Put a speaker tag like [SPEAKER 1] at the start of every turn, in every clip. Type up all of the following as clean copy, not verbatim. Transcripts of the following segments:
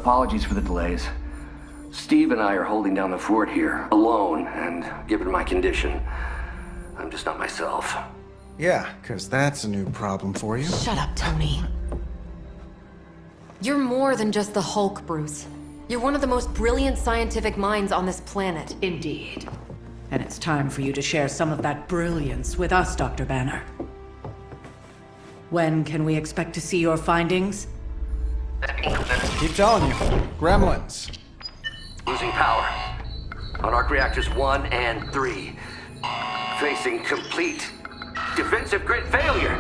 [SPEAKER 1] Apologies for the delays. Steve and I are holding down the fort here, alone, and given my condition, I'm just not myself.
[SPEAKER 2] Yeah, because that's a new problem for you.
[SPEAKER 3] Shut up, Tony. You're more than just the Hulk, Bruce. You're one of the most brilliant scientific minds on this planet.
[SPEAKER 4] Indeed. And it's time for you to share some of that brilliance with us, Dr. Banner. When can we expect to see your findings?
[SPEAKER 2] Keep telling you. Gremlins.
[SPEAKER 1] Losing power. On arc reactors 1 and 3. Facing complete defensive grid failure.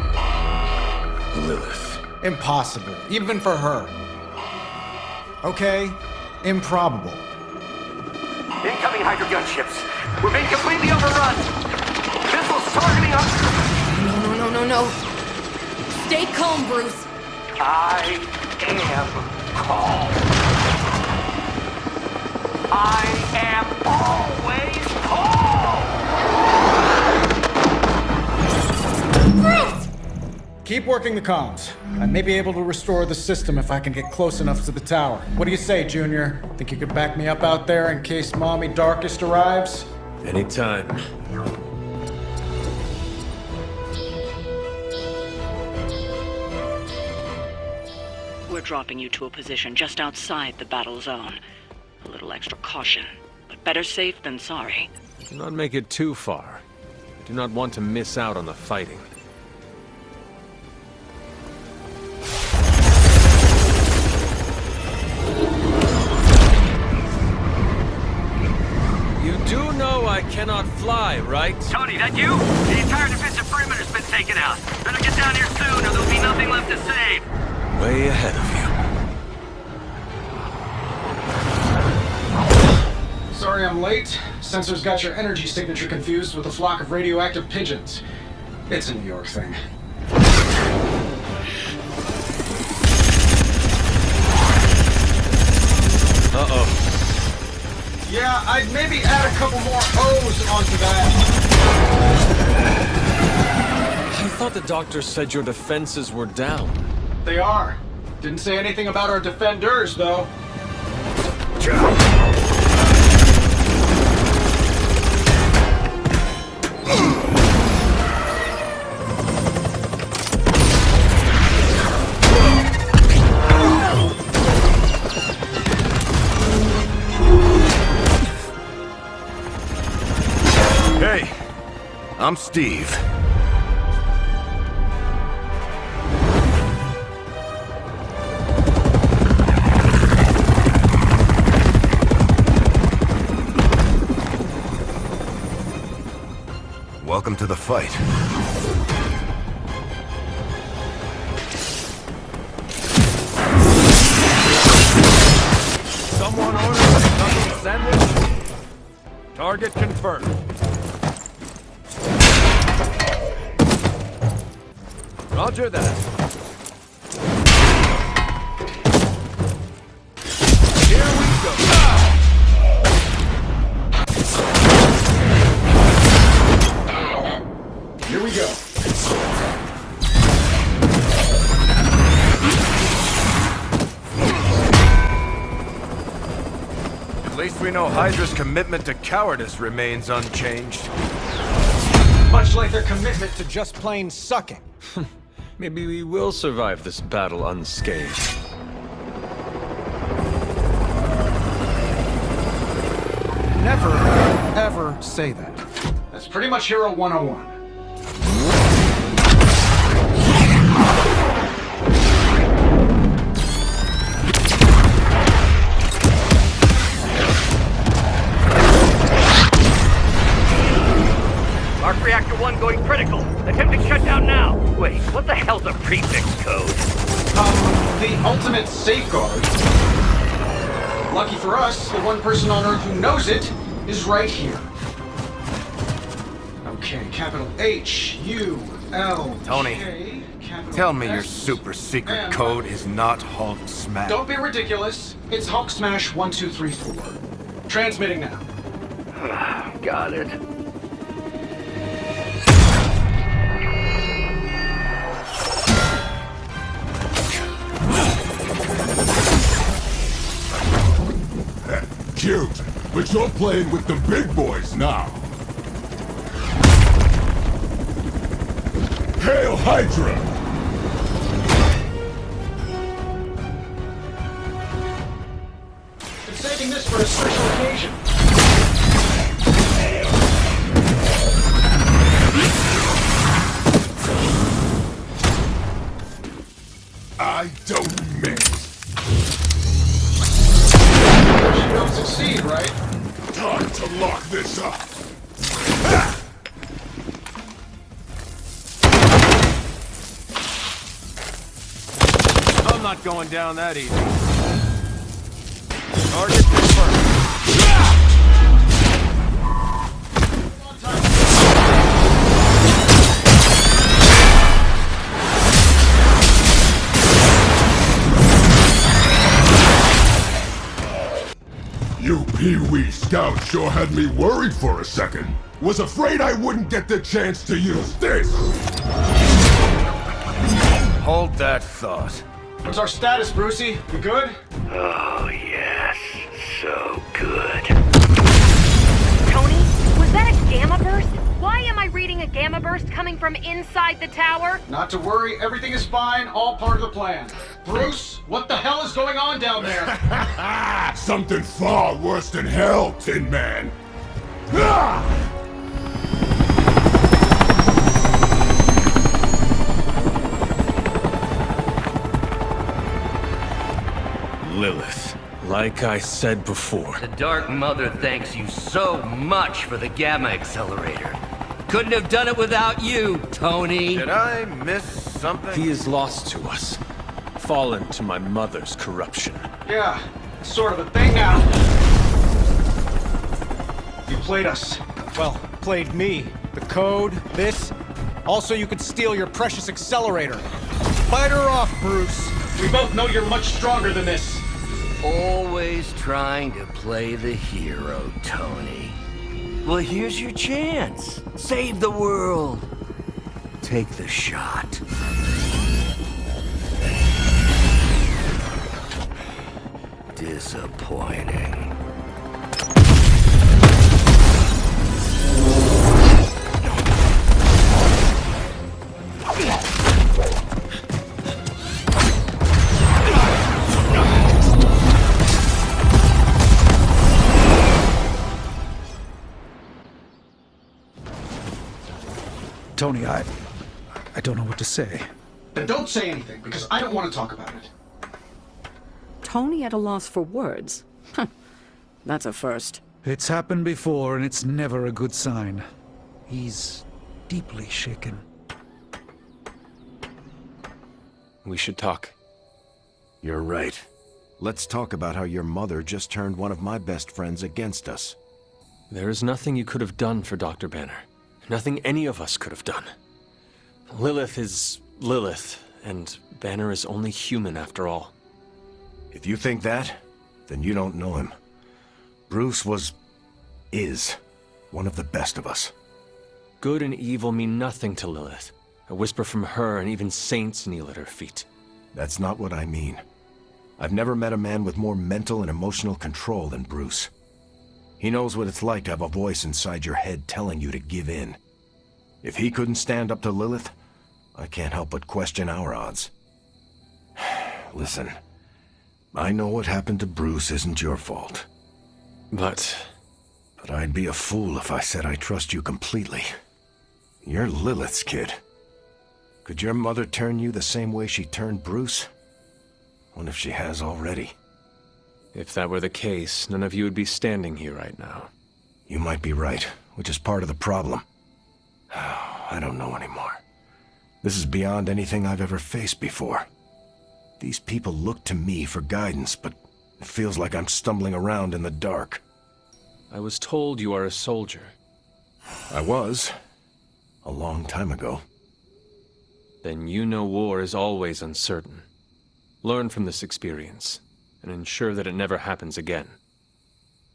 [SPEAKER 5] Lilith.
[SPEAKER 2] Impossible, even for her. Okay, improbable.
[SPEAKER 1] Incoming Hydra gunships. We're being completely overrun. Missiles targeting us.
[SPEAKER 3] No. Stay calm, Bruce.
[SPEAKER 1] I am calm. I am always calm.
[SPEAKER 3] Bruce!
[SPEAKER 2] Keep working the comms. I may be able to restore the system if I can get close enough to the tower. What do you say, Junior? Think you could back me up out there in case Mommy Darkest arrives?
[SPEAKER 5] Anytime.
[SPEAKER 4] We're dropping you to a position just outside the battle zone. A little extra caution, but better safe than sorry.
[SPEAKER 5] Do not make it too far. I do not want to miss out on the fighting. You do know I cannot fly, right?
[SPEAKER 1] Tony, that you? The entire defensive perimeter's been taken out. Better get down here soon or there'll be nothing left to save.
[SPEAKER 5] Way ahead of you.
[SPEAKER 2] Sorry I'm late. Sensors got your energy signature confused with a flock of radioactive pigeons. It's a New York thing.
[SPEAKER 5] Uh-oh.
[SPEAKER 2] Yeah, I'd maybe add a couple more O's onto that.
[SPEAKER 5] I thought the doctor said your defenses were down.
[SPEAKER 2] They are. Didn't say anything about our defenders, though.
[SPEAKER 6] Hey, I'm Steve. Welcome to the fight.
[SPEAKER 5] Someone ordered a knuckle sandwich? Target confirmed. Roger that. Here we go.
[SPEAKER 2] Here we go.
[SPEAKER 6] At least we know Hydra's commitment to cowardice remains unchanged.
[SPEAKER 2] Much like their commitment to just plain sucking.
[SPEAKER 5] Maybe we will survive this battle unscathed.
[SPEAKER 2] Never, ever say that. That's pretty much Hero 101.
[SPEAKER 1] Arc reactor 1 going critical. Attempting shutdown now. Wait, what the hell's a prefix code?
[SPEAKER 2] The ultimate safeguard. Lucky for us, the one person on Earth who knows it is right here. Okay, capital H-U-L.
[SPEAKER 6] Tony,
[SPEAKER 2] capital
[SPEAKER 6] tell me your
[SPEAKER 2] S,
[SPEAKER 6] super secret
[SPEAKER 2] M.
[SPEAKER 6] code is not Hulk Smash.
[SPEAKER 2] Don't be ridiculous. It's Hulk Smash 1234. Transmitting now.
[SPEAKER 1] Got it.
[SPEAKER 7] cute, but you're playing with the big boys now. Hail Hydra!
[SPEAKER 2] Been saving this for a special occasion.
[SPEAKER 7] I don't miss.
[SPEAKER 2] You don't succeed, right?
[SPEAKER 7] Time to lock this up.
[SPEAKER 5] I'm not going down that easy. Target confirmed.
[SPEAKER 7] You Pee-wee Scout sure had me worried for a second. Was afraid I wouldn't get the chance to use this.
[SPEAKER 6] Hold that thought.
[SPEAKER 2] What's our status, Brucey? You good?
[SPEAKER 1] Oh, yes. So good.
[SPEAKER 8] Tony, was that a gamma burst? Why am I reading a gamma burst coming from inside the tower?
[SPEAKER 2] Not to worry, everything is fine, all part of the plan. Bruce, what the hell is going on down there?
[SPEAKER 7] Something far worse than hell, Tin Man. Ah!
[SPEAKER 6] Lilith, like I said before.
[SPEAKER 1] The Dark Mother thanks you so much for the Gamma Accelerator. Couldn't have done it without you, Tony.
[SPEAKER 6] Did I miss something?
[SPEAKER 9] He is lost to us, fallen to my mother's corruption.
[SPEAKER 2] Yeah, it's sort of a thing now. You played us. Well, played me. The code, this. Also, you could steal your precious accelerator. Fight her off, Bruce. We both know you're much stronger than this.
[SPEAKER 1] Always trying to play the hero, Tony. Well, here's your chance. Save the world. Take the shot. Disappointing.
[SPEAKER 10] Tony, I don't know what to say.
[SPEAKER 2] Then don't say anything, because I don't want to talk about it.
[SPEAKER 4] Tony at a loss for words. That's a first.
[SPEAKER 10] It's happened before, and it's never a good sign. He's deeply shaken.
[SPEAKER 9] We should talk.
[SPEAKER 6] You're right. Let's talk about how your mother just turned one of my best friends against us.
[SPEAKER 9] There is nothing you could have done for Dr. Banner. Nothing any of us could have done. Lilith is Lilith, and Banner is only human after all.
[SPEAKER 6] If you think that, then you don't know him. Bruce is one of the best of us.
[SPEAKER 9] Good and evil mean nothing to Lilith. A whisper from her, and even saints kneel at her feet.
[SPEAKER 6] That's not what I mean. I've never met a man with more mental and emotional control than Bruce. He knows what it's like to have a voice inside your head telling you to give in. If he couldn't stand up to Lilith, I can't help but question our odds. Listen, I know what happened to Bruce isn't your fault.
[SPEAKER 9] But
[SPEAKER 6] I'd be a fool if I said I trust you completely. You're Lilith's kid. Could your mother turn you the same way she turned Bruce? What if she has already?
[SPEAKER 9] if that were the case, none of you would be standing here right now.
[SPEAKER 6] You might be right, which is part of the problem. I don't know anymore. This is beyond anything I've ever faced before. These people look to me for guidance, but it feels like I'm stumbling around in the dark.
[SPEAKER 9] I was told you are a soldier.
[SPEAKER 6] I was. A long time ago.
[SPEAKER 9] Then you know war is always uncertain. Learn from this experience, and ensure that it never happens again.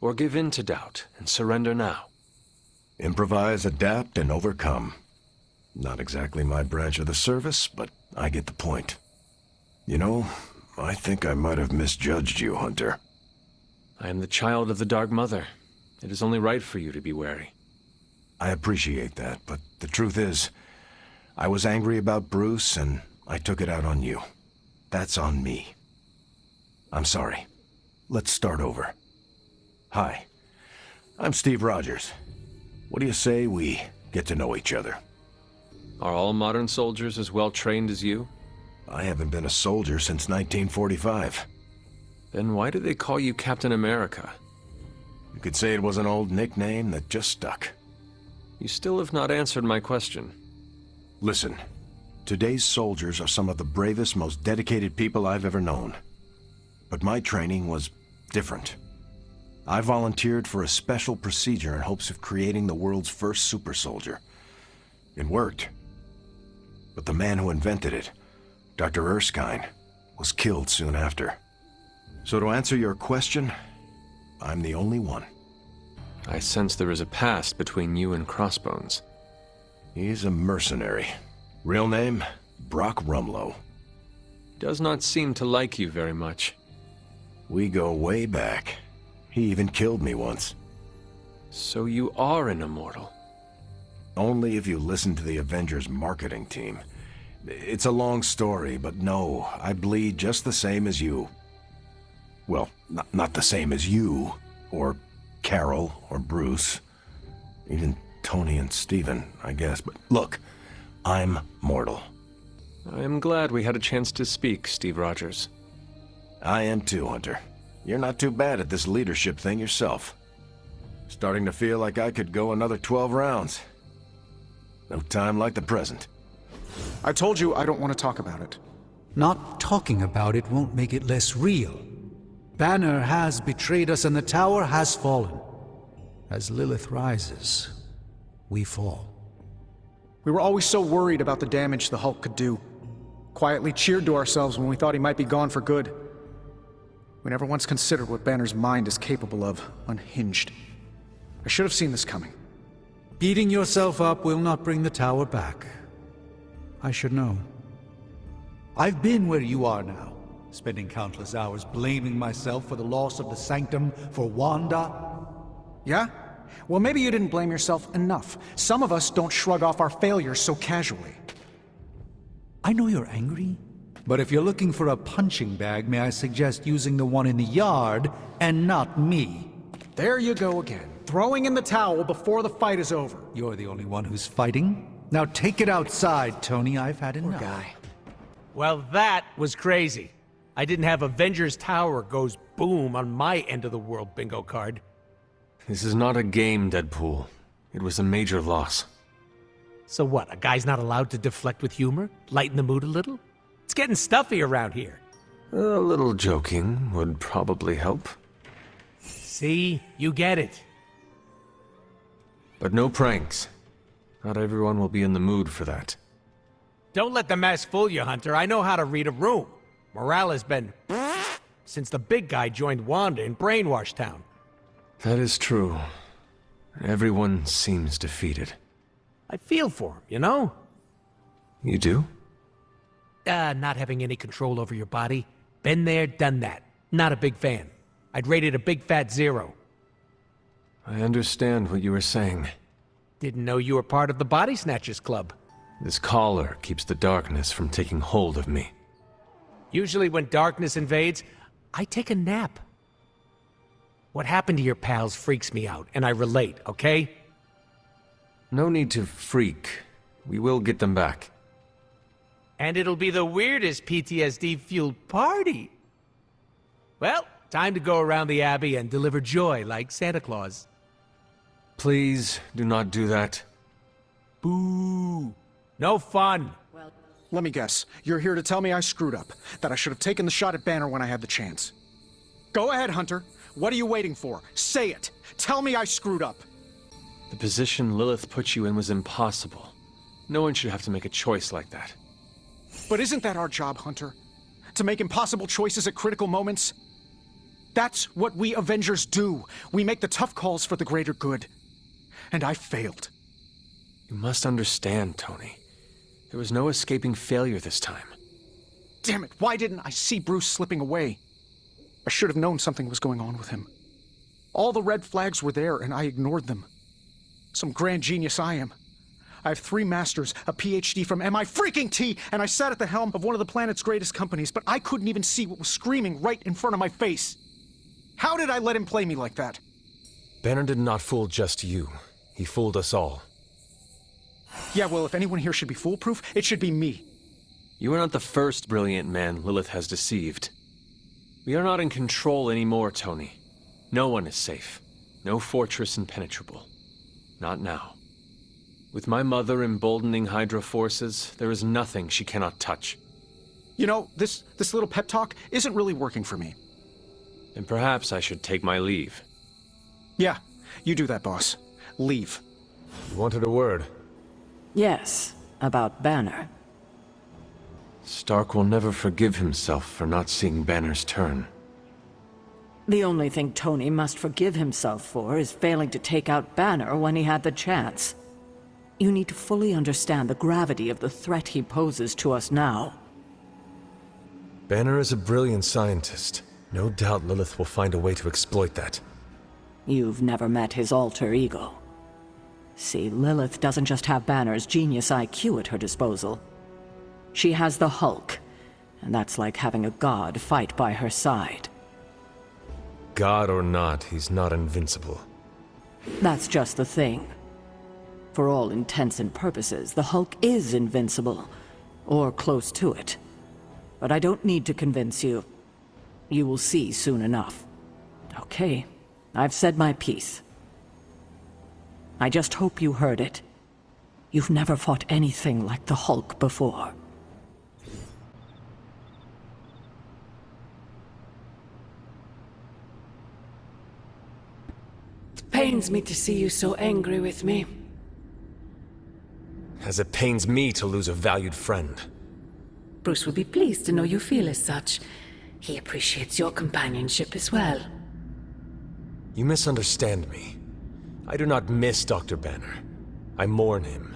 [SPEAKER 9] Or give in to doubt, and surrender now.
[SPEAKER 6] Improvise, adapt, and overcome. Not exactly my branch of the service, but I get the point. You know, I think I might have misjudged you, Hunter.
[SPEAKER 9] I am the child of the Dark Mother. It is only right for you to be wary.
[SPEAKER 6] I appreciate that, but the truth is, I was angry about Bruce, and I took it out on you. That's on me. I'm sorry. Let's start over. Hi, I'm Steve Rogers. What do you say we get to know each other?
[SPEAKER 9] Are all modern soldiers as well trained as you?
[SPEAKER 6] I haven't been a soldier since 1945.
[SPEAKER 9] Then why do they call you Captain America?
[SPEAKER 6] You could say it was an old nickname that just stuck.
[SPEAKER 9] You still have not answered my question.
[SPEAKER 6] Listen, today's soldiers are some of the bravest, most dedicated people I've ever known. But my training was different. I volunteered for a special procedure in hopes of creating the world's first super soldier. It worked. But the man who invented it, Dr. Erskine, was killed soon after. So to answer your question, I'm the only one.
[SPEAKER 9] I sense there is a past between you and Crossbones.
[SPEAKER 6] He's a mercenary. Real name, Brock Rumlow.
[SPEAKER 9] Does not seem to like you very much.
[SPEAKER 6] We go way back. He even killed me once.
[SPEAKER 9] So you are an immortal?
[SPEAKER 6] Only if you listen to the Avengers marketing team. It's a long story, but no, I bleed just the same as you. Well, not the same as you, or Carol, or Bruce. Even Tony and Steven, I guess. But look, I'm mortal.
[SPEAKER 9] I am glad we had a chance to speak, Steve Rogers.
[SPEAKER 6] I am too, Hunter. You're not too bad at this leadership thing yourself. Starting to feel like I could go another 12 rounds. No time like the present.
[SPEAKER 2] I told you I don't want to talk about it.
[SPEAKER 10] Not talking about it won't make it less real. Banner has betrayed us and the tower has fallen. As Lilith rises, we fall.
[SPEAKER 2] We were always so worried about the damage the Hulk could do. Quietly cheered to ourselves when we thought he might be gone for good. We never once considered what Banner's mind is capable of, unhinged. I should have seen this coming.
[SPEAKER 10] Beating yourself up will not bring the tower back. I should know. I've been where you are now, spending countless hours blaming myself for the loss of the Sanctum, for Wanda.
[SPEAKER 2] Yeah? Well, maybe you didn't blame yourself enough. Some of us don't shrug off our failures so casually.
[SPEAKER 10] I know you're angry, but if you're looking for a punching bag, may I suggest using the one in the yard and not me?
[SPEAKER 2] There you go again, throwing in the towel before the fight is over.
[SPEAKER 10] You're the only one who's fighting. Now take it outside, Tony. I've had enough.
[SPEAKER 2] Poor guy.
[SPEAKER 11] Well, that was crazy. I didn't have Avengers Tower goes boom on my end of the world bingo card.
[SPEAKER 9] This is not a game, Deadpool. It was a major loss.
[SPEAKER 11] So what, a guy's not allowed to deflect with humor? Lighten the mood a little? It's getting stuffy around here.
[SPEAKER 9] A little joking would probably help.
[SPEAKER 11] See? You get it.
[SPEAKER 9] But no pranks. Not everyone will be in the mood for that.
[SPEAKER 11] Don't let the mask fool you, Hunter. I know how to read a room. Morale has been since the big guy joined Wanda in Brainwash Town.
[SPEAKER 9] That is true. Everyone seems defeated.
[SPEAKER 11] I feel for him, you know?
[SPEAKER 9] You do?
[SPEAKER 11] Not having any control over your body. Been there, done that. Not a big fan. I'd rate it a big fat 0.
[SPEAKER 9] I understand what you were saying.
[SPEAKER 11] Didn't know you were part of the Body Snatchers Club.
[SPEAKER 9] This collar keeps the darkness from taking hold of me.
[SPEAKER 11] Usually when darkness invades, I take a nap. What happened to your pals freaks me out, and I relate, okay?
[SPEAKER 9] No need to freak. We will get them back.
[SPEAKER 11] And it'll be the weirdest PTSD-fueled party. Well, time to go around the Abbey and deliver joy like Santa Claus.
[SPEAKER 9] Please, do not do that.
[SPEAKER 11] Boo! No fun!
[SPEAKER 2] Let me guess. You're here to tell me I screwed up. That I should have taken the shot at Banner when I had the chance. Go ahead, Hunter. What are you waiting for? Say it! Tell me I screwed up!
[SPEAKER 9] The position Lilith put you in was impossible. No one should have to make a choice like that.
[SPEAKER 2] But isn't that our job, Hunter? To make impossible choices at critical moments? That's what we Avengers do. We make the tough calls for the greater good. And I failed.
[SPEAKER 9] You must understand, Tony. There was no escaping failure this time.
[SPEAKER 2] Damn it, why didn't I see Bruce slipping away? I should have known something was going on with him. All the red flags were there, and I ignored them. Some grand genius I am. I have 3 masters, a PhD from MI and I sat at the helm of one of the planet's greatest companies, but I couldn't even see what was screaming right in front of my face. How did I let him play me like that?
[SPEAKER 9] Banner did not fool just you. He fooled us all.
[SPEAKER 2] Yeah, well, if anyone here should be foolproof, it should be me.
[SPEAKER 9] You are not the first brilliant man Lilith has deceived. We are not in control anymore, Tony. No one is safe. No fortress impenetrable. Not now. With my mother emboldening Hydra forces, there is nothing she cannot touch.
[SPEAKER 2] You know, this little pep talk isn't really working for me.
[SPEAKER 9] And perhaps I should take my leave.
[SPEAKER 2] Yeah, you do that, boss. Leave.
[SPEAKER 9] You wanted a word?
[SPEAKER 12] Yes, about Banner.
[SPEAKER 9] Stark will never forgive himself for not seeing Banner's turn.
[SPEAKER 12] The only thing Tony must forgive himself for is failing to take out Banner when he had the chance. You need to fully understand the gravity of the threat he poses to us now.
[SPEAKER 9] Banner is a brilliant scientist. No doubt Lilith will find a way to exploit that.
[SPEAKER 12] You've never met his alter ego. See, Lilith doesn't just have Banner's genius IQ at her disposal. She has the Hulk, and that's like having a god fight by her side.
[SPEAKER 9] God or not, he's not invincible.
[SPEAKER 12] That's just the thing. For all intents and purposes, the Hulk is invincible, or close to it. But I don't need to convince you. You will see soon enough. Okay, I've said my piece. I just hope you heard it. You've never fought anything like the Hulk before.
[SPEAKER 13] It pains me to see you so angry with me.
[SPEAKER 9] As it pains me to lose a valued friend.
[SPEAKER 13] Bruce will be pleased to know you feel as such. He appreciates your companionship as well.
[SPEAKER 9] You misunderstand me. I do not miss Dr. Banner. I mourn him.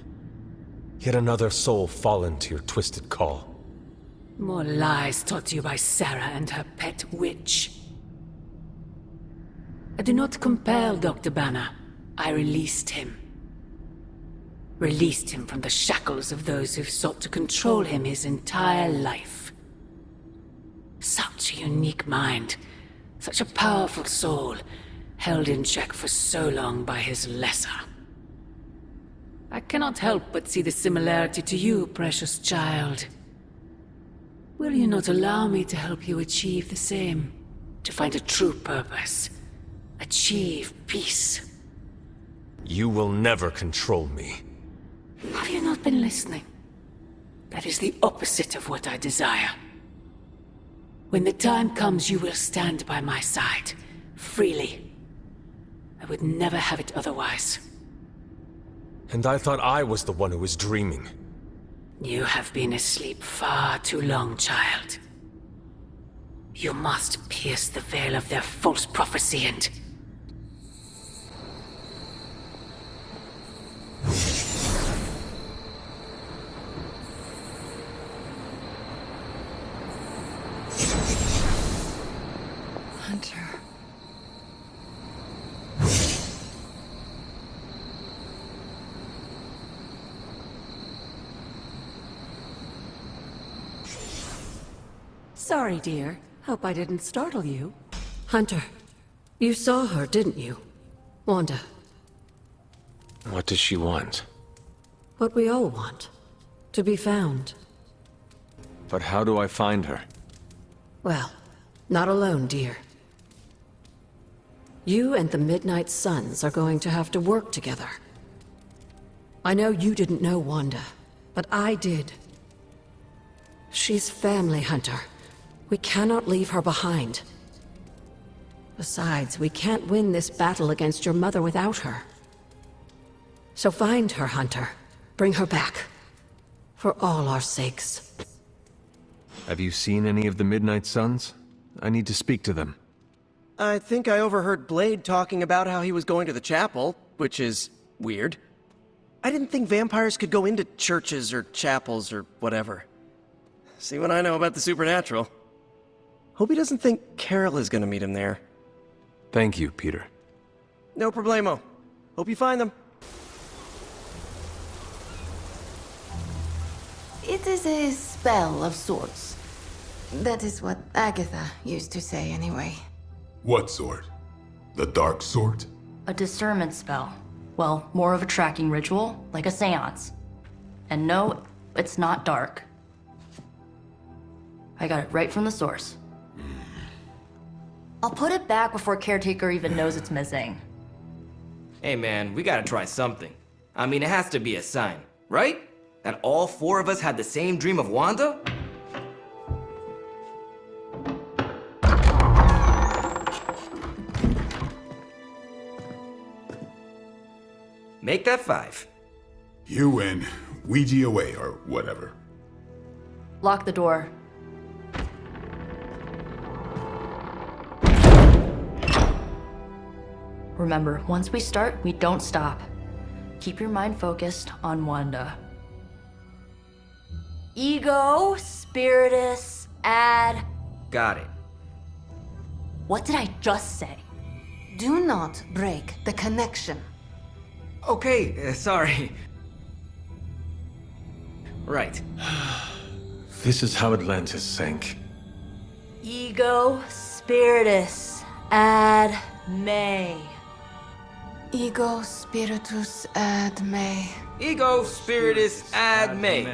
[SPEAKER 9] Yet another soul fallen to your twisted call.
[SPEAKER 13] More lies taught to you by Sarah and her pet witch. I do not compel Dr. Banner. I released him. Released him from the shackles of those who've sought to control him his entire life. Such a unique mind, such a powerful soul, held in check for so long by his lesser. I cannot help but see the similarity to you, precious child. Will you not allow me to help you achieve the same? To find a true purpose. Achieve peace.
[SPEAKER 9] You will never control me.
[SPEAKER 13] Have you not been listening? That is the opposite of what I desire. When the time comes, you will stand by my side, freely. I would never have it otherwise.
[SPEAKER 9] And I thought I was the one who was dreaming.
[SPEAKER 13] You have been asleep far too long, child. You must pierce the veil of their false prophecy and...
[SPEAKER 3] Hunter.
[SPEAKER 13] Sorry, dear. Hope I didn't startle you. Hunter, you saw her, didn't you? Wanda.
[SPEAKER 9] What does she want?
[SPEAKER 13] What we all want. To be found.
[SPEAKER 9] But how do I find her?
[SPEAKER 13] Well, not alone, dear. You and the Midnight Suns are going to have to work together. I know you didn't know Wanda, but I did. She's family, Hunter. We cannot leave her behind. Besides, we can't win this battle against your mother without her. So find her, Hunter. Bring her back. For all our sakes.
[SPEAKER 9] Have you seen any of the Midnight Suns? I need to speak to them.
[SPEAKER 14] I think I overheard Blade talking about how he was going to the chapel, which is weird. I didn't think vampires could go into churches or chapels or whatever. See what I know about the supernatural. Hope he doesn't think Carol is gonna meet him there.
[SPEAKER 9] Thank you, Peter.
[SPEAKER 14] No problemo. Hope you find them.
[SPEAKER 15] It is a spell of sorts. That is what Agatha used to say, anyway.
[SPEAKER 7] What sort? The dark sort?
[SPEAKER 16] A discernment spell. Well, more of a tracking ritual, like a seance. And no, it's not dark. I got it right from the source. I'll put it back before Caretaker even knows it's missing.
[SPEAKER 17] Hey man, we gotta try something. I mean, it has to be a sign, right? That all four of us had the same dream of Wanda? Make that 5.
[SPEAKER 7] You win. Ouija away, or whatever.
[SPEAKER 16] Lock the door. Remember, once we start, we don't stop. Keep your mind focused on Wanda. Ego, Spiritus, add...
[SPEAKER 17] Got it.
[SPEAKER 16] What did I just say?
[SPEAKER 15] Do not break the connection.
[SPEAKER 17] Okay, sorry. Right.
[SPEAKER 9] This is how Atlantis sank.
[SPEAKER 16] Ego, Spiritus, add May.
[SPEAKER 15] Ego spiritus ad me.
[SPEAKER 17] Ego spiritus ad me.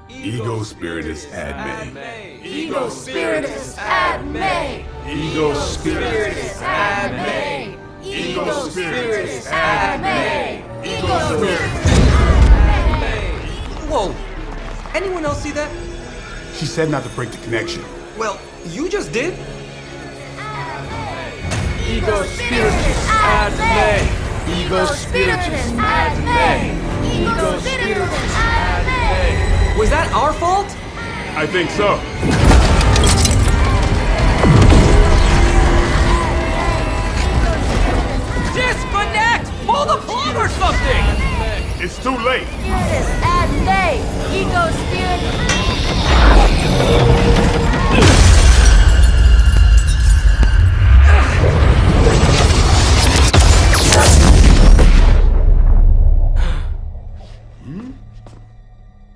[SPEAKER 7] Ego spiritus ad me.
[SPEAKER 15] Ego spiritus ad me.
[SPEAKER 7] Ego spiritus
[SPEAKER 15] ad me.
[SPEAKER 7] Ego spiritus ad me.
[SPEAKER 15] Ego spiritus.
[SPEAKER 17] Whoa! Anyone else see that?
[SPEAKER 7] She said not to break the connection.
[SPEAKER 17] Well, you just did.
[SPEAKER 5] Ego spiritus ad me. Ego spiritus ad me. Ego spiritus ad me.
[SPEAKER 17] Was that our fault?
[SPEAKER 7] I think so.
[SPEAKER 17] Disconnect! Pull the plug or something!
[SPEAKER 7] It's too late.
[SPEAKER 16] Spiritus ad me. Ego Spiritus.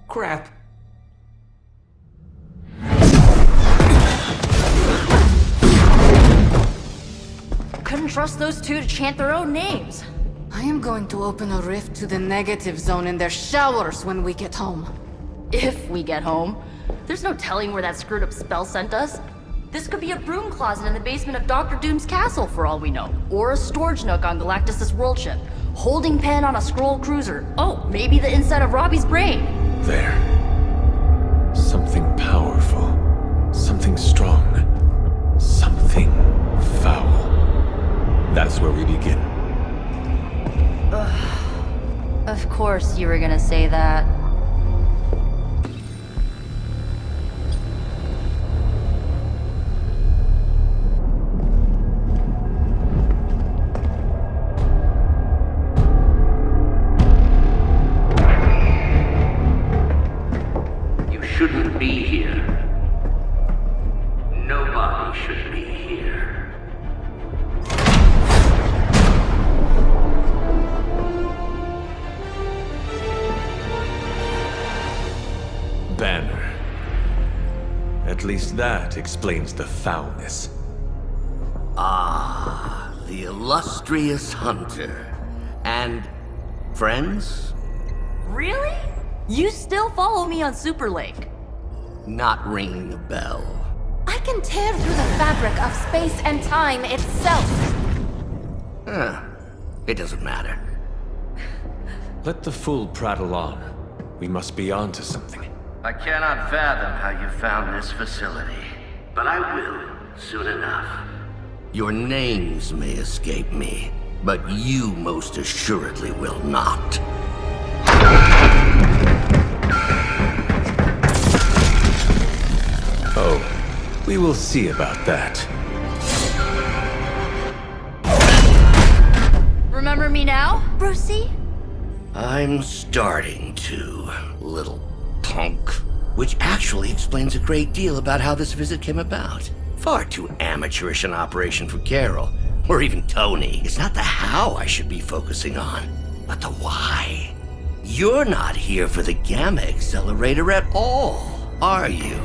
[SPEAKER 17] Crap.
[SPEAKER 16] Couldn't trust those two to chant their own names.
[SPEAKER 15] I am going to open a rift to the negative zone in their showers when we get home.
[SPEAKER 16] If we get home. There's no telling where that screwed up spell sent us. This could be a broom closet in the basement of Dr. Doom's castle for all we know. Or a storage nook on Galactus' world ship. Holding pen on a scroll cruiser. Oh, maybe the inside of Robbie's brain.
[SPEAKER 9] There. Something powerful. Something strong. Something foul. That's where we begin.
[SPEAKER 16] Of course you were gonna say that.
[SPEAKER 1] You shouldn't be here. Nobody should be here.
[SPEAKER 9] Banner. At least that explains the foulness.
[SPEAKER 1] Ah, the illustrious hunter. And friends?
[SPEAKER 16] Really? You still follow me on Super Lake?
[SPEAKER 1] Not ringing a bell.
[SPEAKER 15] I can tear through the fabric of space and time itself.
[SPEAKER 1] It doesn't matter.
[SPEAKER 9] Let the fool prattle on. We must be on to something.
[SPEAKER 1] I cannot fathom how you found this facility, but I will soon enough. Your names may escape me, but you most assuredly will not.
[SPEAKER 9] Oh, we will see about that.
[SPEAKER 16] Remember me now, Brucey?
[SPEAKER 1] I'm starting to, little punk. Which actually explains a great deal about how this visit came about. Far too amateurish an operation for Carol. or even Tony. It's not the how I should be focusing on, but the why. You're not here for the Gamma Accelerator at all, are you?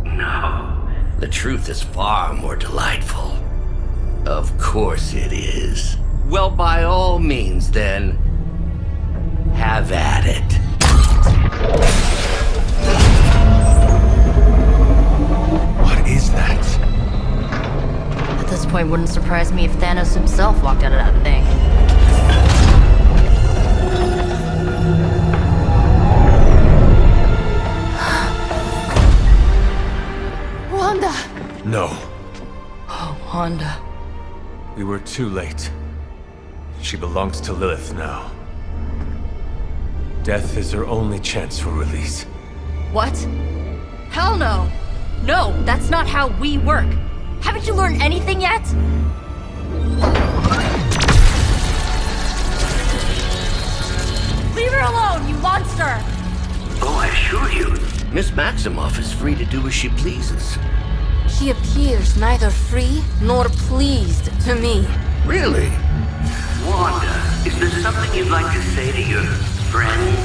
[SPEAKER 1] No. The truth is far more delightful. Of course it is. Well, by all means, then, have at it.
[SPEAKER 6] What is that?
[SPEAKER 16] At this point, wouldn't surprise me if Thanos himself walked out of that thing.
[SPEAKER 3] Wanda!
[SPEAKER 9] No.
[SPEAKER 16] Oh, Wanda.
[SPEAKER 9] We were too late. She belongs to Lilith now. Death is her only chance for release.
[SPEAKER 16] What? Hell no! No, that's not how we work. Haven't you learned anything yet? Leave her alone, you monster!
[SPEAKER 1] Oh, I assure you, Miss Maximoff is free to do as she pleases.
[SPEAKER 3] She appears neither free nor pleased to me.
[SPEAKER 1] Really? Wanda, is there something you'd like to say to your friends?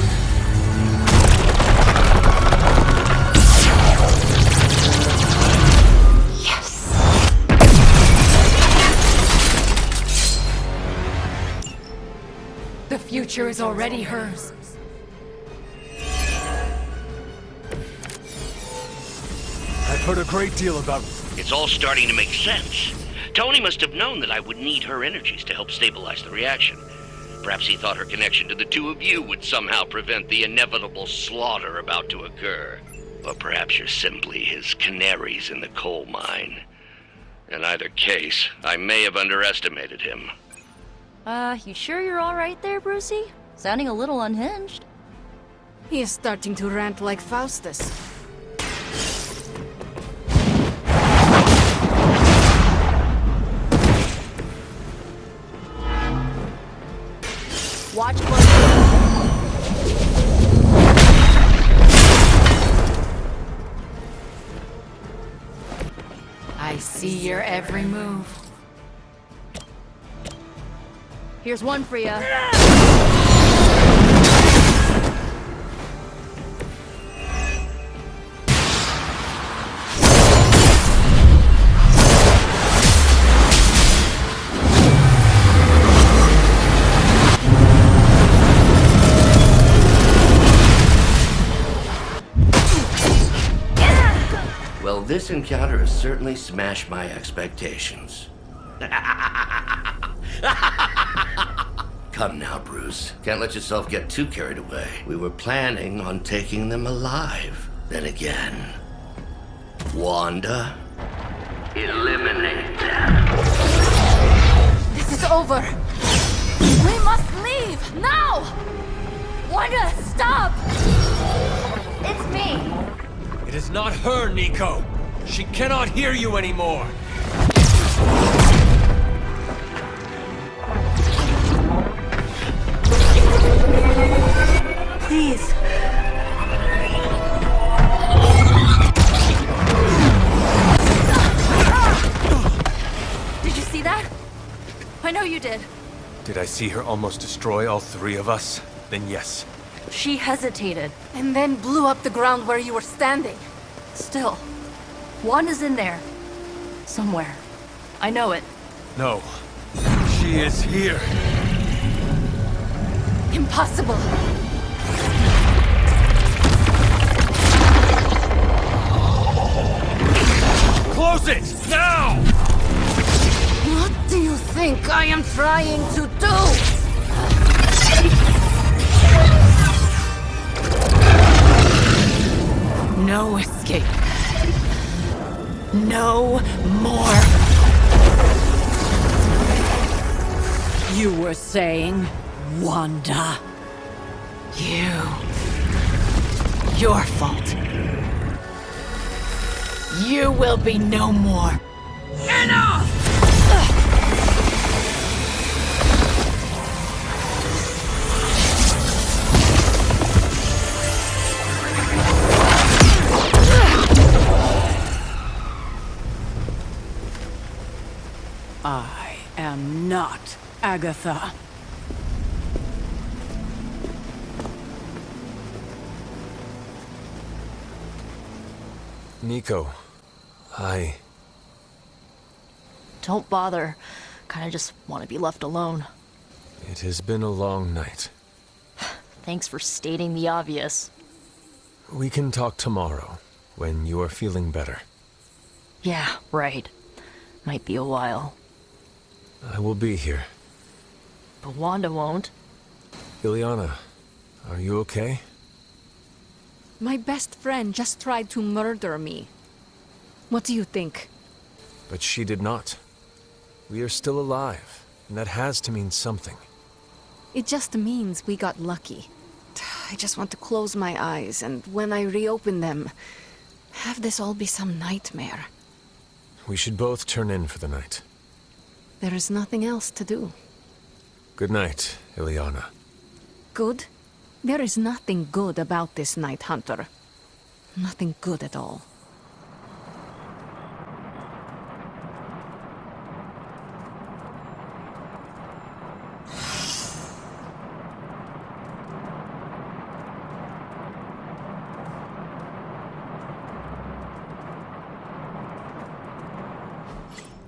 [SPEAKER 3] Yes!
[SPEAKER 12] The future is already hers.
[SPEAKER 5] I've heard a great deal about...
[SPEAKER 1] It's all starting to make sense. Tony must have known that I would need her energies to help stabilize the reaction. Perhaps he thought her connection to the two of you would somehow prevent the inevitable slaughter about to occur. Or perhaps you're simply his canaries in the coal mine. In either case, I may have underestimated him.
[SPEAKER 16] You sure you're alright there, Brucey? Sounding a little unhinged.
[SPEAKER 3] He is starting to rant like Faustus.
[SPEAKER 16] Watch closely.
[SPEAKER 12] I see your every move.
[SPEAKER 16] Here's one for ya.
[SPEAKER 1] Well, this encounter has certainly smashed my expectations. Come now, Bruce. Can't let yourself get too carried away. We were planning on taking them alive. Then again, Wanda, eliminate them.
[SPEAKER 3] This is over. We must leave now!
[SPEAKER 16] Wanda, stop! It's me.
[SPEAKER 9] It is not her, Nico! She cannot hear you anymore!
[SPEAKER 3] Please.
[SPEAKER 16] Did you see that? I know you did.
[SPEAKER 9] Did I see her almost destroy all three of us? Then yes.
[SPEAKER 16] She hesitated.
[SPEAKER 3] And then blew up the ground where you were standing.
[SPEAKER 16] Still, Wanda's in there. Somewhere. I know it.
[SPEAKER 9] No. She is here.
[SPEAKER 3] Impossible.
[SPEAKER 5] Close it! Now!
[SPEAKER 3] What do you think I am trying to do?
[SPEAKER 12] No escape. No more. You were saying, Wanda. Your fault. You will be no more. Enough! Ah. Agatha.
[SPEAKER 9] Nico,
[SPEAKER 16] Don't bother. Kinda just want to be left alone.
[SPEAKER 9] It has been a long night.
[SPEAKER 16] Thanks for stating the obvious.
[SPEAKER 9] We can talk tomorrow, when you are feeling better.
[SPEAKER 16] Yeah, right. Might be a while.
[SPEAKER 9] I will be here.
[SPEAKER 16] But Wanda won't.
[SPEAKER 9] Ileana, are you okay?
[SPEAKER 12] My best friend just tried to murder me. What do you think?
[SPEAKER 9] But she did not. We are still alive, and that has to mean something.
[SPEAKER 12] It just means we got lucky. I just want to close my eyes, and when I reopen them, have this all be some nightmare.
[SPEAKER 9] We should both turn in for the night.
[SPEAKER 12] There is nothing else to do.
[SPEAKER 9] Good night, Ileana.
[SPEAKER 12] Good? There is nothing good about this night, Hunter. Nothing good at all.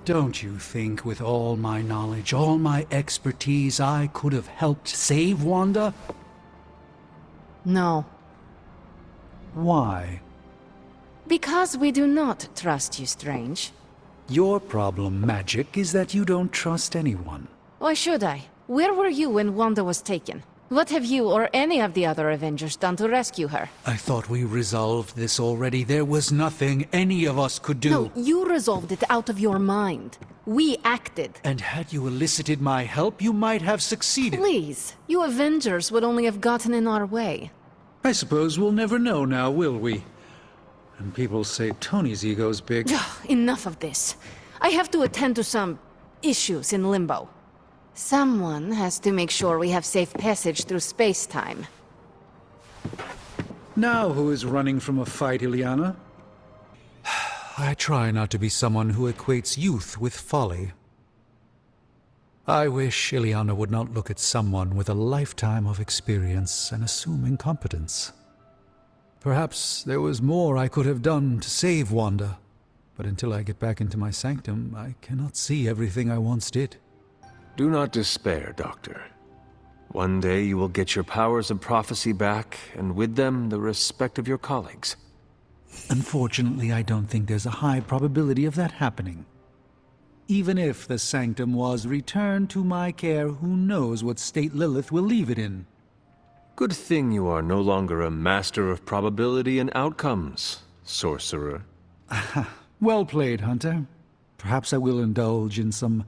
[SPEAKER 10] Don't you think with all my knowledge, all my expertise, I could have helped save Wanda?
[SPEAKER 12] No.
[SPEAKER 10] Why?
[SPEAKER 12] Because we do not trust you, Strange.
[SPEAKER 10] Your problem, Magic, is that you don't trust anyone.
[SPEAKER 12] Why should I? Where were you when Wanda was taken? What have you or any of the other Avengers done to rescue her?
[SPEAKER 10] I thought we resolved this already. There was nothing any of us could do.
[SPEAKER 12] No, you resolved it out of your mind. We acted.
[SPEAKER 10] And had you elicited my help, you might have succeeded.
[SPEAKER 12] Please, you Avengers would only have gotten in our way.
[SPEAKER 10] I suppose we'll never know now, will we? And people say Tony's ego's big.
[SPEAKER 12] Enough of this. I have to attend to some issues in Limbo. Someone has to make sure we have safe passage through space-time.
[SPEAKER 10] Now who is running from a fight, Ileana? I try not to be someone who equates youth with folly. I wish Ileana would not look at someone with a lifetime of experience and assume incompetence. Perhaps there was more I could have done to save Wanda, but until I get back into my sanctum, I cannot see everything I once did.
[SPEAKER 9] Do not despair, Doctor. One day you will get your powers of prophecy back, and with them, the respect of your colleagues.
[SPEAKER 10] Unfortunately, I don't think there's a high probability of that happening. Even if the sanctum was returned to my care, who knows what state Lilith will leave it in?
[SPEAKER 9] Good thing you are no longer a master of probability and outcomes, sorcerer.
[SPEAKER 10] Well played, Hunter. Perhaps I will indulge in some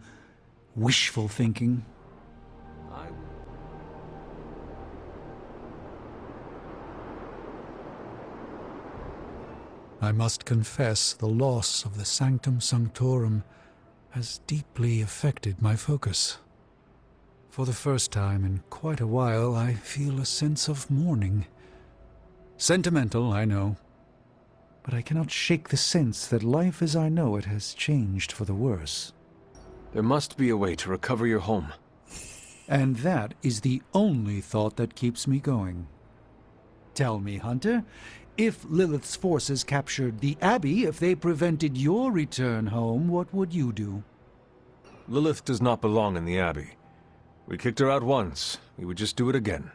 [SPEAKER 10] wishful thinking. I must confess the loss of the Sanctum Sanctorum has deeply affected my focus. For the first time in quite a while, I feel a sense of mourning. Sentimental, I know, but I cannot shake the sense that life as I know it has changed for the worse.
[SPEAKER 9] There must be a way to recover your home.
[SPEAKER 10] And that is the only thought that keeps me going. Tell me, Hunter, if Lilith's forces captured the Abbey, if they prevented your return home, what would you do?
[SPEAKER 9] Lilith does not belong in the Abbey. We kicked her out once. We would just do it again.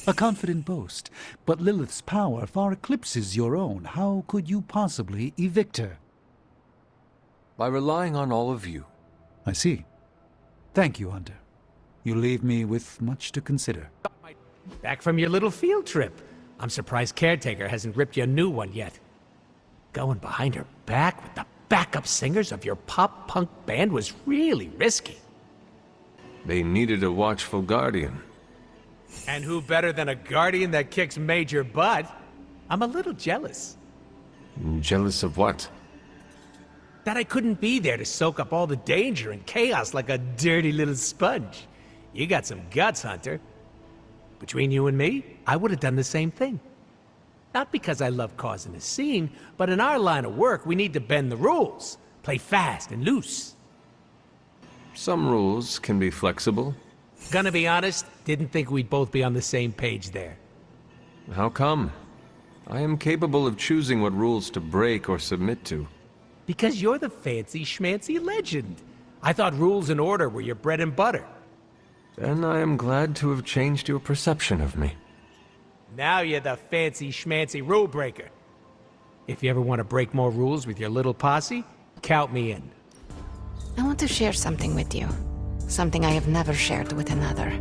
[SPEAKER 10] A confident boast, but Lilith's power far eclipses your own. How could you possibly evict her?
[SPEAKER 9] By relying on all of you.
[SPEAKER 10] I see. Thank you, Hunter. You leave me with much to consider.
[SPEAKER 11] Back from your little field trip. I'm surprised Caretaker hasn't ripped you a new one yet. Going behind her back with the backup singers of your pop-punk band was really risky.
[SPEAKER 9] They needed a watchful guardian.
[SPEAKER 11] And who better than a guardian that kicks major butt? I'm a little jealous.
[SPEAKER 9] Jealous of what?
[SPEAKER 11] That I couldn't be there to soak up all the danger and chaos like a dirty little sponge. You got some guts, Hunter. Between you and me, I would have done the same thing. Not because I love causing a scene, but in our line of work, we need to bend the rules. Play fast and loose.
[SPEAKER 9] Some rules can be flexible.
[SPEAKER 11] Gonna be honest, didn't think we'd both be on the same page there.
[SPEAKER 9] How come? I am capable of choosing what rules to break or submit to.
[SPEAKER 11] Because you're the fancy schmancy legend. I thought rules and order were your bread and butter.
[SPEAKER 9] Then I am glad to have changed your perception of me.
[SPEAKER 11] Now you're the fancy schmancy rule breaker. If you ever want to break more rules with your little posse, count me in.
[SPEAKER 15] I want to share something with you. Something I have never shared with another.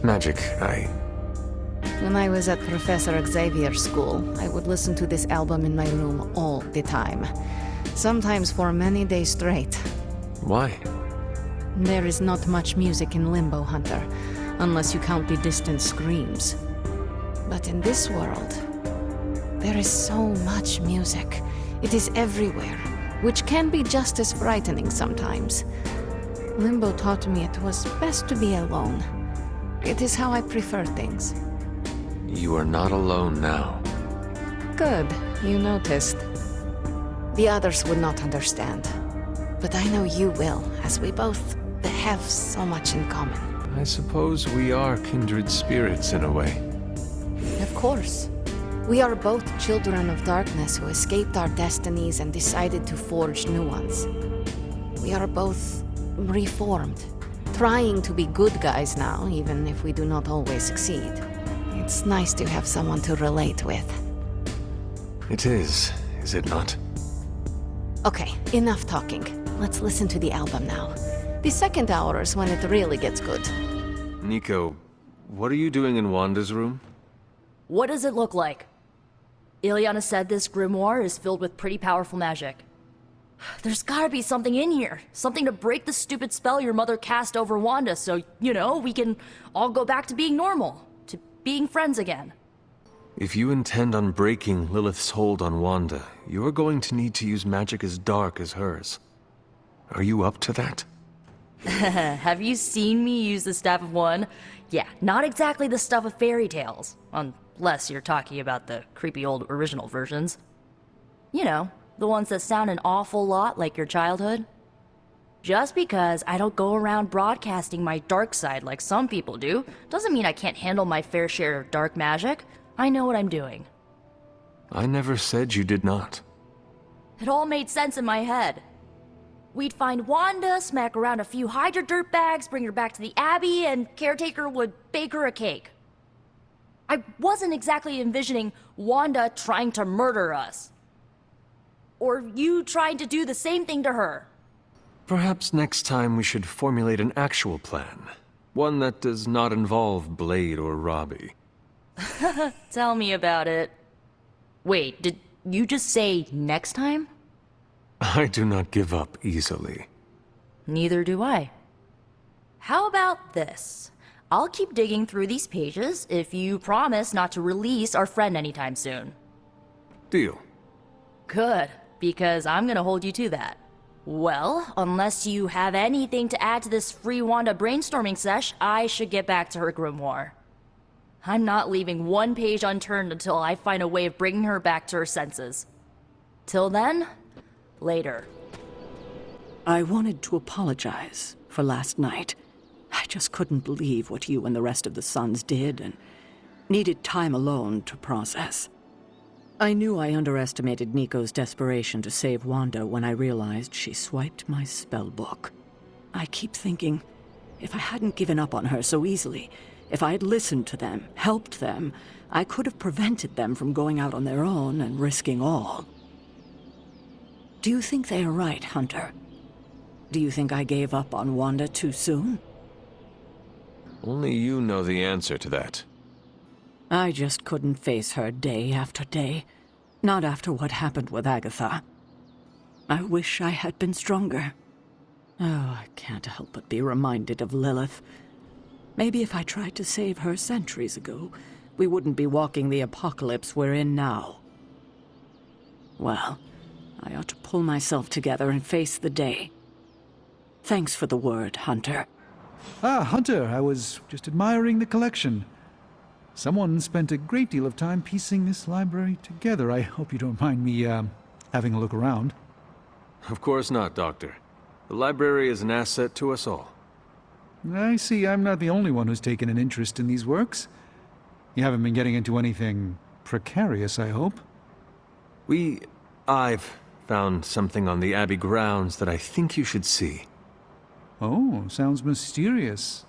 [SPEAKER 9] Magic,
[SPEAKER 15] When I was at Professor Xavier's school, I would listen to this album in my room all the time. Sometimes for many days straight.
[SPEAKER 9] Why?
[SPEAKER 15] There is not much music in Limbo, Hunter, unless you count the distant screams. But in this world, there is so much music. It is everywhere, which can be just as frightening sometimes. Limbo taught me it was best to be alone. It is how I prefer things.
[SPEAKER 9] You are not alone now.
[SPEAKER 15] Good, you noticed. The others would not understand. But I know you will, as we both have so much in common.
[SPEAKER 9] I suppose we are kindred spirits in a way.
[SPEAKER 15] Of course. We are both children of darkness who escaped our destinies and decided to forge new ones. We are both reformed, trying to be good guys now, even if we do not always succeed. It's nice to have someone to relate with.
[SPEAKER 9] It is it not?
[SPEAKER 15] Okay, enough talking. Let's listen to the album now. The second hour is when it really gets good.
[SPEAKER 9] Nico, what are you doing in Wanda's room?
[SPEAKER 16] What does it look like? Ileana said this grimoire is filled with pretty powerful magic. There's gotta be something in here. Something to break the stupid spell your mother cast over Wanda so, we can all go back to being normal. To being friends again.
[SPEAKER 9] If you intend on breaking Lilith's hold on Wanda, you are going to need to use magic as dark as hers. Are you up to that?
[SPEAKER 16] Have you seen me use the Staff of One? Yeah, not exactly the stuff of fairy tales. Unless you're talking about the creepy old original versions. The ones that sound an awful lot like your childhood. Just because I don't go around broadcasting my dark side like some people do, doesn't mean I can't handle my fair share of dark magic. I know what I'm doing.
[SPEAKER 9] I never said you did not.
[SPEAKER 16] It all made sense in my head. We'd find Wanda, smack around a few Hydra dirtbags, bring her back to the Abbey, and Caretaker would bake her a cake. I wasn't exactly envisioning Wanda trying to murder us. Or you trying to do the same thing to her.
[SPEAKER 9] Perhaps next time we should formulate an actual plan. One that does not involve Blade or Robbie.
[SPEAKER 16] Tell me about it. Wait, did you just say next time?
[SPEAKER 9] I do not give up easily.
[SPEAKER 16] Neither do I. How about this? I'll keep digging through these pages if you promise not to release our friend anytime soon.
[SPEAKER 9] Deal.
[SPEAKER 16] Good, because I'm gonna hold you to that. Well, unless you have anything to add to this free Wanda brainstorming sesh, I should get back to her grimoire. I'm not leaving one page unturned until I find a way of bringing her back to her senses. Till then, later.
[SPEAKER 12] I wanted to apologize for last night. I just couldn't believe what you and the rest of the Sons did and needed time alone to process. I knew I underestimated Nico's desperation to save Wanda when I realized she swiped my spell book. I keep thinking, if I hadn't given up on her so easily, if I had listened to them, helped them, I could have prevented them from going out on their own and risking all. Do you think they are right, Hunter? Do you think I gave up on Wanda too soon?
[SPEAKER 9] Only you know the answer to that.
[SPEAKER 12] I just couldn't face her day after day. Not after what happened with Agatha. I wish I had been stronger. Oh, I can't help but be reminded of Lilith. Maybe if I tried to save her centuries ago, we wouldn't be walking the apocalypse we're in now. Well, I ought to pull myself together and face the day. Thanks for the word, Hunter.
[SPEAKER 10] Ah, Hunter, I was just admiring the collection. Someone spent a great deal of time piecing this library together. I hope you don't mind me, having a look around.
[SPEAKER 9] Of course not, Doctor. The library is an asset to us all.
[SPEAKER 10] I see I'm not the only one who's taken an interest in these works. You haven't been getting into anything precarious, I hope?
[SPEAKER 9] I've found something on the Abbey grounds that I think you should see.
[SPEAKER 10] Oh, sounds mysterious.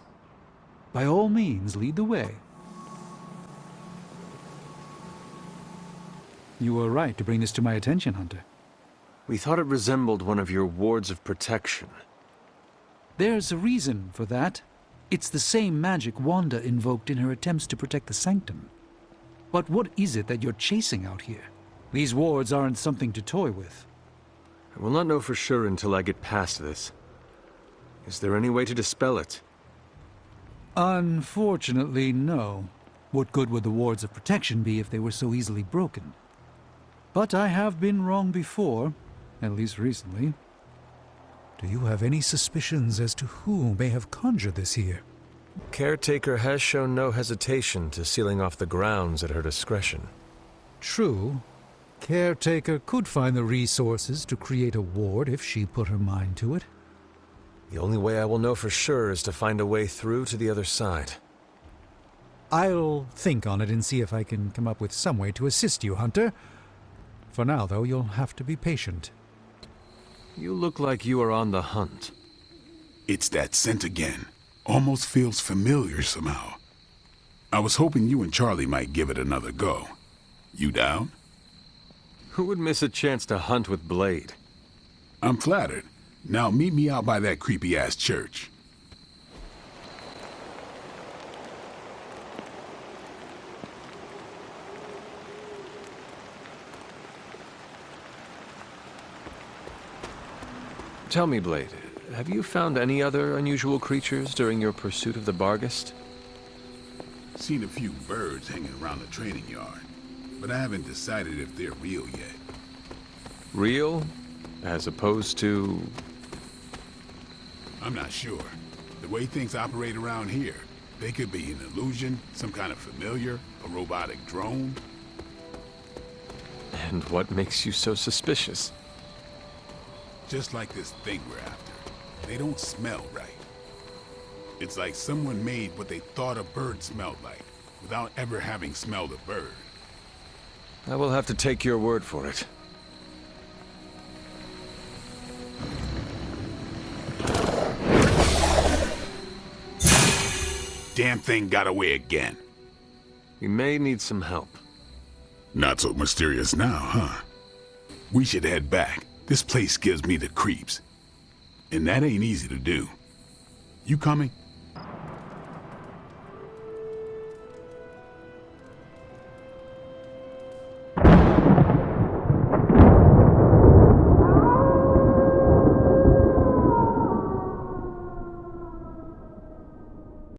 [SPEAKER 10] By all means, lead the way. You were right to bring this to my attention, Hunter.
[SPEAKER 9] We thought it resembled one of your wards of protection.
[SPEAKER 10] There's a reason for that. It's the same magic Wanda invoked in her attempts to protect the Sanctum. But what is it that you're chasing out here? These wards aren't something to toy with.
[SPEAKER 9] I will not know for sure until I get past this. Is there any way to dispel it?
[SPEAKER 10] Unfortunately, no. What good would the wards of protection be if they were so easily broken? But I have been wrong before, at least recently. Do you have any suspicions as to who may have conjured this here?
[SPEAKER 9] Caretaker has shown no hesitation to sealing off the grounds at her discretion.
[SPEAKER 10] True. Caretaker could find the resources to create a ward if she put her mind to it.
[SPEAKER 9] The only way I will know for sure is to find a way through to the other side.
[SPEAKER 10] I'll think on it and see if I can come up with some way to assist you, Hunter. For now, though, you'll have to be patient.
[SPEAKER 9] You look like you are on the hunt.
[SPEAKER 7] It's that scent again. Almost feels familiar somehow. I was hoping you and Charlie might give it another go. You down?
[SPEAKER 9] Who would miss a chance to hunt with Blade?
[SPEAKER 7] I'm flattered. Now meet me out by that creepy-ass church.
[SPEAKER 9] Tell me, Blade, have you found any other unusual creatures during your pursuit of the Barghest?
[SPEAKER 7] Seen a few birds hanging around the training yard, but I haven't decided if they're real yet.
[SPEAKER 9] Real? As opposed to...
[SPEAKER 7] I'm not sure. The way things operate around here, they could be an illusion, some kind of familiar, a robotic drone.
[SPEAKER 9] And what makes you so suspicious?
[SPEAKER 7] Just like this thing we're after. They don't smell right. It's like someone made what they thought a bird smelled like, without ever having smelled a bird.
[SPEAKER 9] I will have to take your word for it.
[SPEAKER 7] Damn thing got away again.
[SPEAKER 9] We may need some help.
[SPEAKER 7] Not so mysterious now, huh? We should head back. This place gives me the creeps. And that ain't easy to do. You coming?